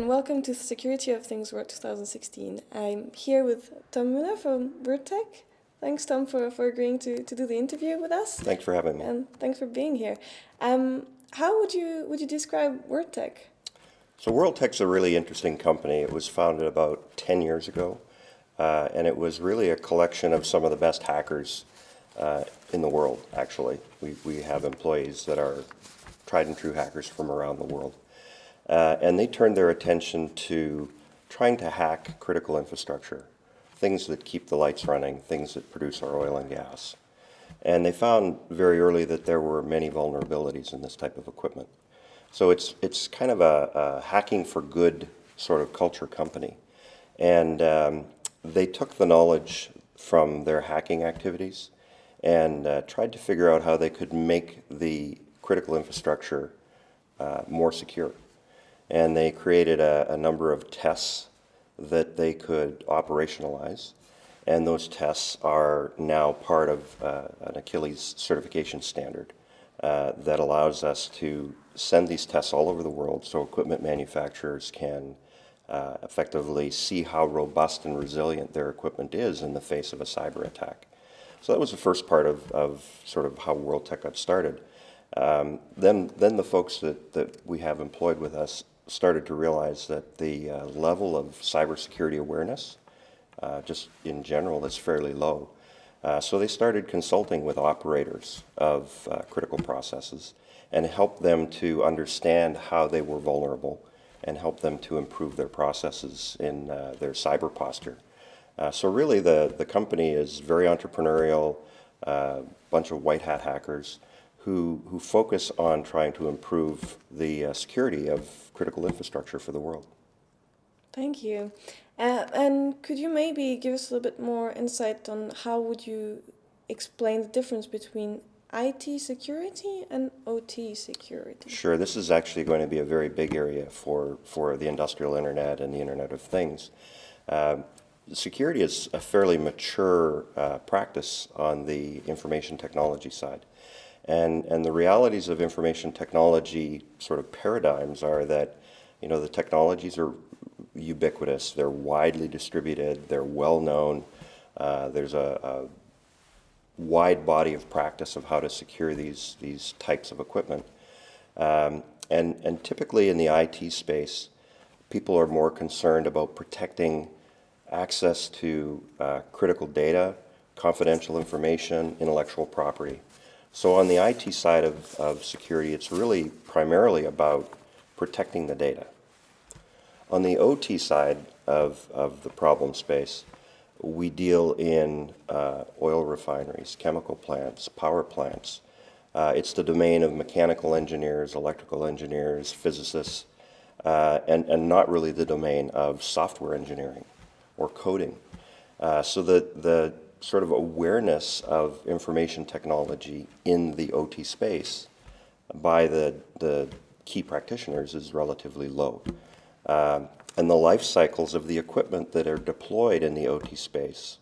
and welcome to Security of Things World 2016. I'm here with Tom Mueller from Wurldtech. Thanks, Tom, for agreeing to do the interview with us. Thanks for having me. And thanks for being here. How would you describe Wurldtech? So Wurldtech's a really interesting company. It was founded about 10 years ago, and it was really a collection of some of the best hackers in the world, actually. We have employees that are tried and true hackers from around the world. And they turned their attention to trying to hack critical infrastructure, things that keep the lights running, things that produce our oil and gas. And they found very early that there were many vulnerabilities in this type of equipment. So it's kind of a hacking for good sort of culture company. And they took the knowledge from their hacking activities and tried to figure out how they could make the critical infrastructure more secure. And they created a number of tests that they could operationalize. And those tests are now part of an Achilles certification standard that allows us to send these tests all over the world so equipment manufacturers can effectively see how robust and resilient their equipment is in the face of a cyber attack. So that was the first part of sort of how Wurldtech got started. Then the folks that we have employed with us started to realize that the level of cybersecurity awareness, just in general, is fairly low. So they started consulting with operators of critical processes and help them to understand how they were vulnerable and help them to improve their processes in their cyber posture. So really the company is very entrepreneurial, bunch of white hat hackers who focus on trying to improve the security of critical infrastructure for the world. Thank you. And could you maybe give us a little bit more insight on how would you explain the difference between IT security and OT security? Sure, this is actually going to be a very big area for the industrial internet and the Internet of Things. Security is a fairly mature practice on the information technology side. And the realities of information technology sort of paradigms are that, you know, the technologies are ubiquitous, they're widely distributed, they're well known, there's a wide body of practice of how to secure these types of equipment. And typically in the IT space, people are more concerned about protecting access to critical data, confidential information, intellectual property. So on the IT side of security, it's really primarily about protecting the data. On the OT side of the problem space, we deal in oil refineries, chemical plants, power plants. It's the domain of mechanical engineers, electrical engineers, physicists, and not really the domain of software engineering or coding. So the sort of awareness of information technology in the OT space by the key practitioners is relatively low. And the life cycles of the equipment that are deployed in the OT space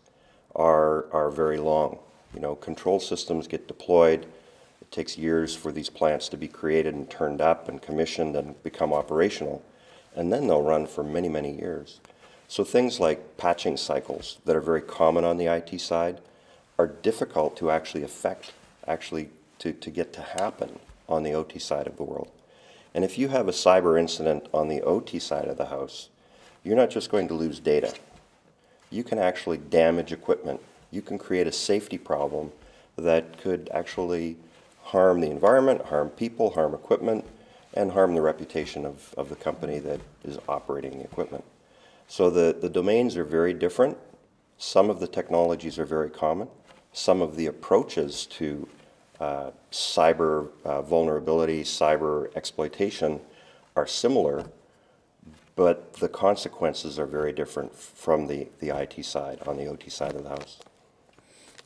are very long. You know, control systems get deployed. It takes years for these plants to be created and turned up and commissioned and become operational. And then they'll run for many, many years. So things like patching cycles that are very common on the IT side are difficult to actually affect, to get to happen on the OT side of the world. And if you have a cyber incident on the OT side of the house, you're not just going to lose data. You can actually damage equipment. You can create a safety problem that could actually harm the environment, harm people, harm equipment, and harm the reputation of the company that is operating the equipment. So the domains are very different. Some of the technologies are very common. Some of the approaches to cyber vulnerability, cyber exploitation are similar, but the consequences are very different from the IT side, on the OT side of the house.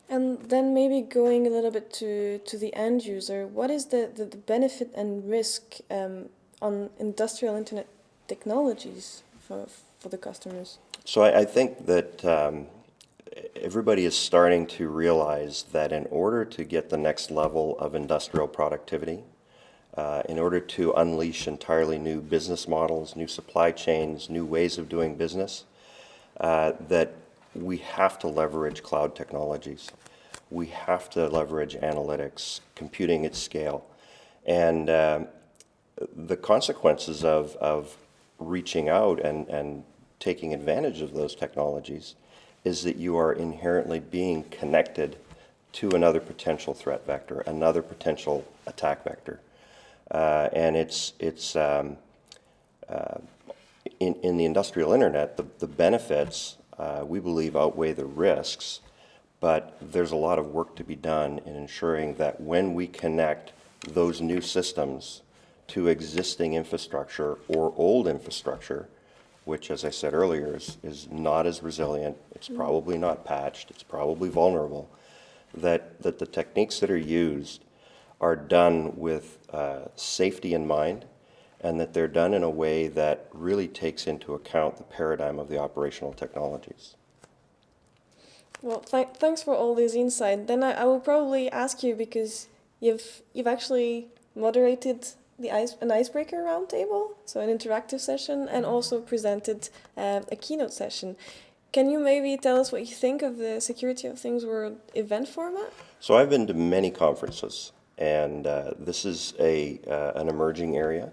And then maybe going a little bit to the end user, what is the benefit and risk on industrial internet technologies for the customers? So I think that everybody is starting to realize that in order to get the next level of industrial productivity, in order to unleash entirely new business models, new supply chains, new ways of doing business, that we have to leverage cloud technologies. We have to leverage analytics, computing at scale. And the consequences of reaching out and taking advantage of those technologies is that you are inherently being connected to another potential threat vector, another potential attack vector. And in the industrial internet, the benefits, we believe, outweigh the risks, but there's a lot of work to be done in ensuring that when we connect those new systems to existing infrastructure or old infrastructure, which, as I said earlier, is not as resilient, it's probably not patched, it's probably vulnerable, that the techniques that are used are done with safety in mind, and that they're done in a way that really takes into account the paradigm of the operational technologies. Well, thanks for all this insight. Then I will probably ask you, because you've actually moderated an icebreaker roundtable, so an interactive session, and also presented a keynote session. Can you maybe tell us what you think of the Security of Things World event format? So I've been to many conferences, and this is an emerging area.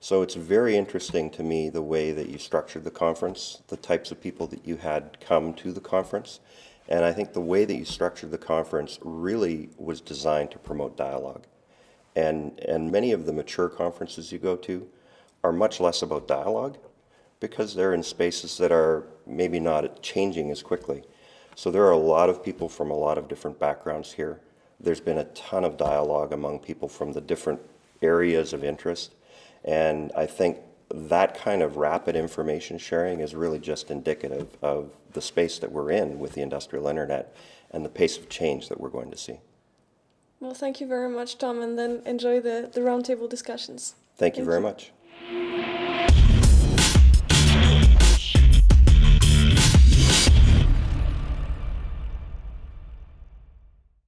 So it's very interesting to me the way that you structured the conference, the types of people that you had come to the conference. And I think the way that you structured the conference really was designed to promote dialogue. And many of the mature conferences you go to are much less about dialogue because they're in spaces that are maybe not changing as quickly. So there are a lot of people from a lot of different backgrounds here. There's been a ton of dialogue among people from the different areas of interest. And I think that kind of rapid information sharing is really just indicative of the space that we're in with the industrial internet and the pace of change that we're going to see. Well, thank you very much, Tom, and then enjoy the roundtable discussions. Thank you very much.